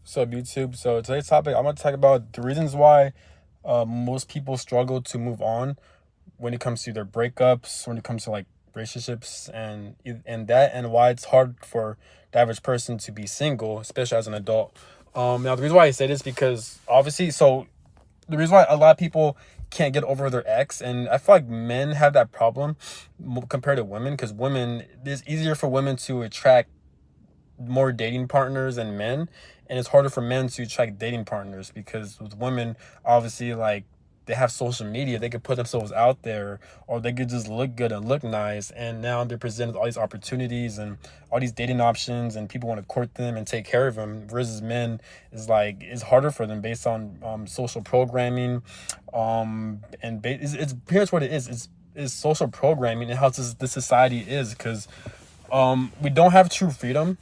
So YouTube. So today's topic, I'm gonna talk about the reasons why most people struggle to move on when it comes to their breakups, when it comes to like relationships, and why it's hard for the average person to be single, especially as an adult. Now the reason why I say this because obviously, so the reason why a lot of people can't get over their ex, and I feel like men have that problem compared to women, because women, it's easier for women to attract more dating partners than men, and it's harder for men to attract dating partners because with women, obviously, like, they have social media, they could put themselves out there, or they could just look good and look nice, and now they're presented all these opportunities and all these dating options, and people want to court them and take care of them, versus men is like, it's harder for them based on social programming, it's pretty much what it is. It's social programming and how this society is, because we don't have true freedom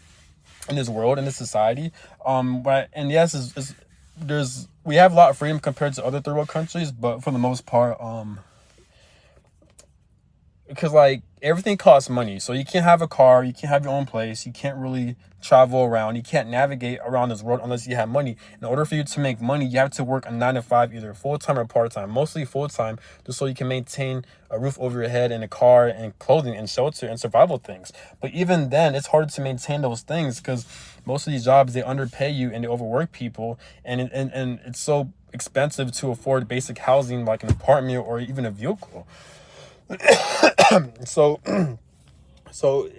in this world, in this society. But and yes, there's we have a lot of freedom compared to other third world countries, but for the most part, because like everything costs money, so you can't have a car, you can't have your own place, you can't really travel around, you can't navigate around this world unless you have money. In order for you to make money, you have to work a 9 to 5, either full-time or part-time, mostly full-time, just so you can maintain a roof over your head and a car and clothing and shelter and survival things. But even then, it's hard to maintain those things because most of these jobs, they underpay you and they overwork people, and it's so expensive to afford basic housing like an apartment or even a vehicle. So so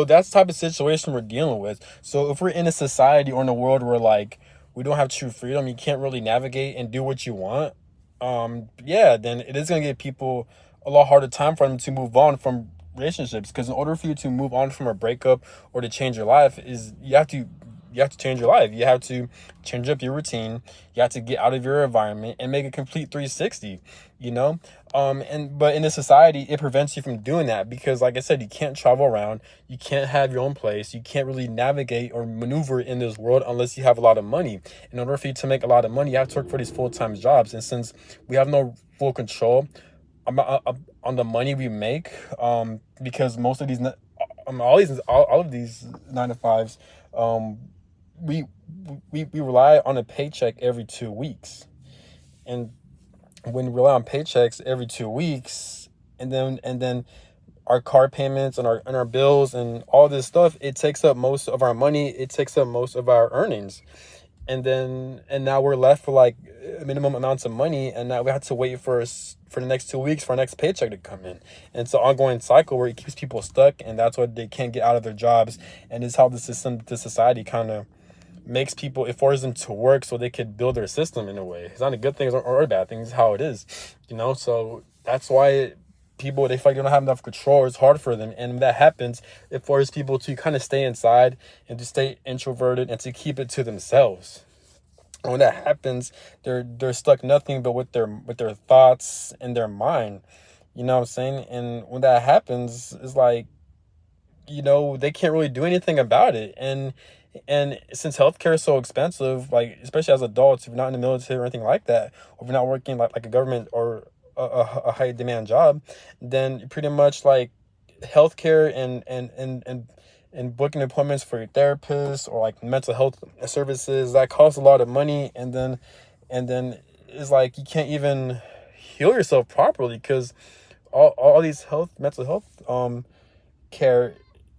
that's the type of situation we're dealing with. So if we're in a society or in a world where like we don't have true freedom, you can't really navigate and do what you want, yeah, then it is gonna give people a lot harder time for them to move on from relationships. Because in order for you to move on from a breakup or to change your life, is you have to change your life. You have to change up your routine. You have to get out of your environment and make a complete 360, you know? But in this society, it prevents you from doing that because, like I said, you can't travel around. You can't have your own place. You can't really navigate or maneuver in this world unless you have a lot of money. In order for you to make a lot of money, you have to work for these full-time jobs. And since we have no full control on the money we make, because most of these, all of these 9 to 5s, we we rely on a paycheck every 2 weeks, and when we rely on paychecks every 2 weeks, and then our car payments and our bills and all this stuff, it takes up most of our money, it takes up most of our earnings, and now we're left for like minimum amounts of money, and now we have to wait for the next 2 weeks for our next paycheck to come in. And it's an ongoing cycle where it keeps people stuck, and that's why they can't get out of their jobs. And it's how the society kind of makes people, it forces them to work so they could build their system in a way. It's not a good thing or a bad thing, it's how it is, so that's why people, they feel like they don't have enough control. It's hard for them, and when that happens, it forces people to kind of stay inside and to stay introverted and to keep it to themselves. And when that happens, they're stuck nothing but with their thoughts and their mind, you know what I'm saying? And when that happens, it's like, they can't really do anything about it. And since healthcare is so expensive, like especially as adults, if you're not in the military or anything like that, or if you're not working like a government or a high demand job, then pretty much like healthcare and booking appointments for your therapist or like mental health services, that costs a lot of money. And then it's like you can't even heal yourself properly because all these mental health care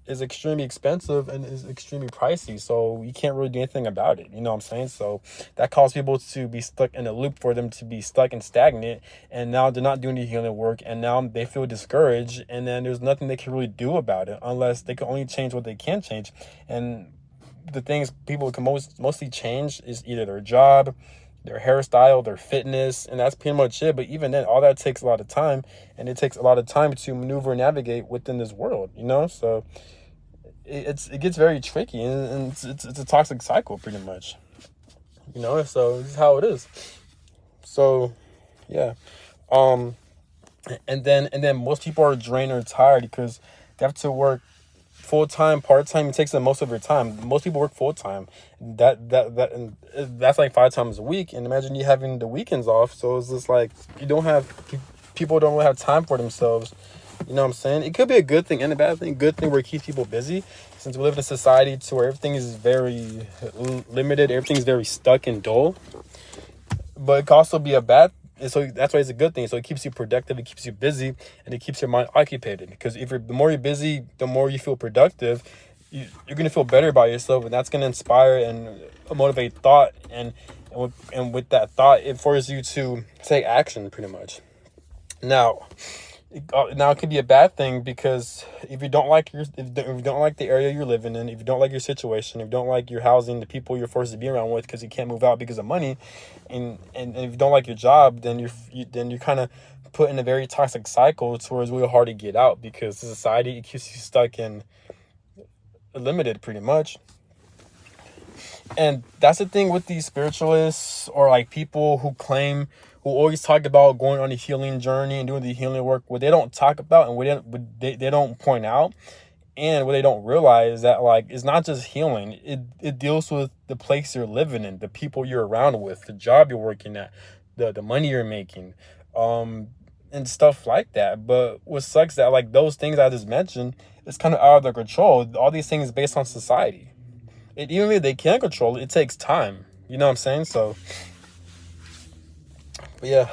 is extremely expensive and is extremely pricey, so you can't really do anything about it, you know what I'm saying? So that causes people to be stuck in a loop, for them to be stuck and stagnant, and now they're not doing the healing work, and now they feel discouraged, and then there's nothing they can really do about it unless they can only change what they can change. And the things people can mostly change is either their job, their hairstyle, their fitness, and that's pretty much it. But even then, all that takes a lot of time, and it takes a lot of time to maneuver and navigate within this world, so it gets very tricky, and it's a toxic cycle pretty much, so this is how it is. So yeah. um and then most people are drained or tired because they have to work full-time, part-time. It takes them most of their time. Most people work full-time, and that's like 5 times a week, and imagine you having the weekends off. So it's just like, people don't really have time for themselves, You know what I'm saying? It could be a good thing and a bad thing. Good thing where it keeps people busy, since we live in a society to where everything is very limited, everything's very stuck and dull. But it could also be a bad. And so that's why it's a good thing. So it keeps you productive, it keeps you busy, and it keeps your mind occupied. Because if you're the more you're busy, the more you feel productive. You're gonna feel better about yourself, and that's gonna inspire and motivate thought, and with that thought, it forces you to take action, pretty much. Now, now it could be a bad thing, because if you don't like if you don't like the area you're living in, if you don't like your situation, if you don't like your housing, the people you're forced to be around with because you can't move out because of money, and if you don't like your job, then you're kind of put in a very toxic cycle towards really hard to get out, because the society, it keeps you stuck in limited, pretty much. And that's the thing with these spiritualists, or like people who always talk about going on a healing journey and doing the healing work. What they don't talk about, and what they don't point out, and what they don't realize, is that like it's not just healing. It deals with the place you're living in, the people you're around with, the job you're working at, the money you're making, and stuff like that. But what sucks, that like those things I just mentioned, it's kind of out of their control. All these things based on society. Even if they can control it, it takes time. You know what I'm saying? So, but yeah.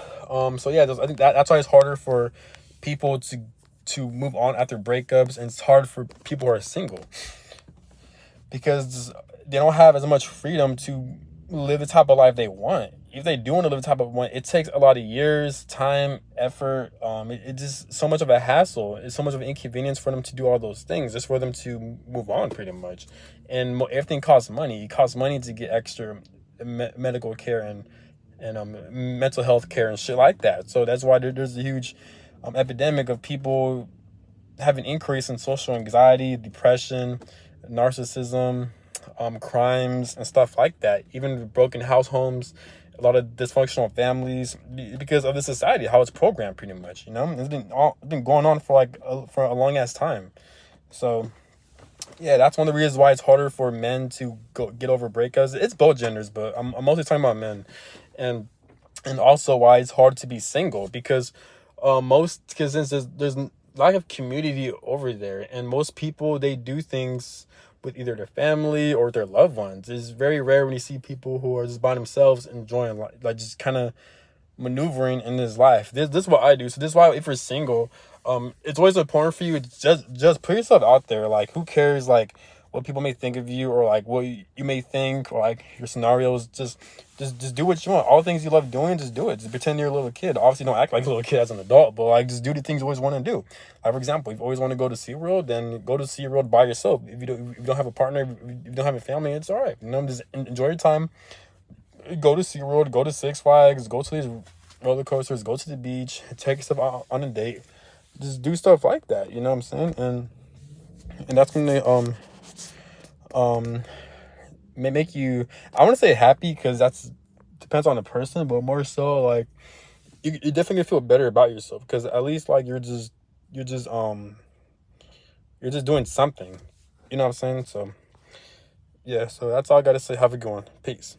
So yeah, I think that's why it's harder for people to move on after breakups, and it's hard for people who are single, because they don't have as much freedom to live the type of life they want. If they do want to live the type of one, it takes a lot of years, time, effort. It just so much of a hassle. It's so much of an inconvenience for them to do all those things, just for them to move on, pretty much. And everything costs money. It costs money to get extra medical care and mental health care and shit like that. So that's why there's a huge epidemic of people have an increase in social anxiety, depression, narcissism, crimes, and stuff like that. Even broken house homes, a lot of dysfunctional families, because of the society, how it's programmed, pretty much. It's been going on for for a long ass time. So yeah, that's one of the reasons why it's harder for men to get over breakups. It's both genders, but I'm mostly talking about men, and also why it's hard to be single, because since there's lack of community over there, and most people, they do things with either their family or their loved ones. It's very rare when you see people who are just by themselves enjoying like just kind of maneuvering in this life. This is what I do. So this is why, if you're single, it's always important for you to just put yourself out there. Like, who cares like what people may think of you, or like what you may think, or like your scenarios. Just do what you want. All the things you love doing, just do it. Just pretend you're a little kid. Obviously don't act like a little kid as an adult, but like just do the things you always want to do. Like, for example, if you always want to go to SeaWorld, then go to SeaWorld by yourself. If you don't have a partner, if you don't have a family, it's all right. Just enjoy your time. Go to SeaWorld, go to Six Flags, go to these roller coasters, go to the beach, take stuff out on a date. Just do stuff like that, you know what I'm saying? And that's when they may make you, I want to say happy, because that's depends on the person, but more so like you definitely feel better about yourself, because at least like you're just you're just doing something. You know what I'm saying? So yeah, so that's all I gotta say. Have a good one. Peace.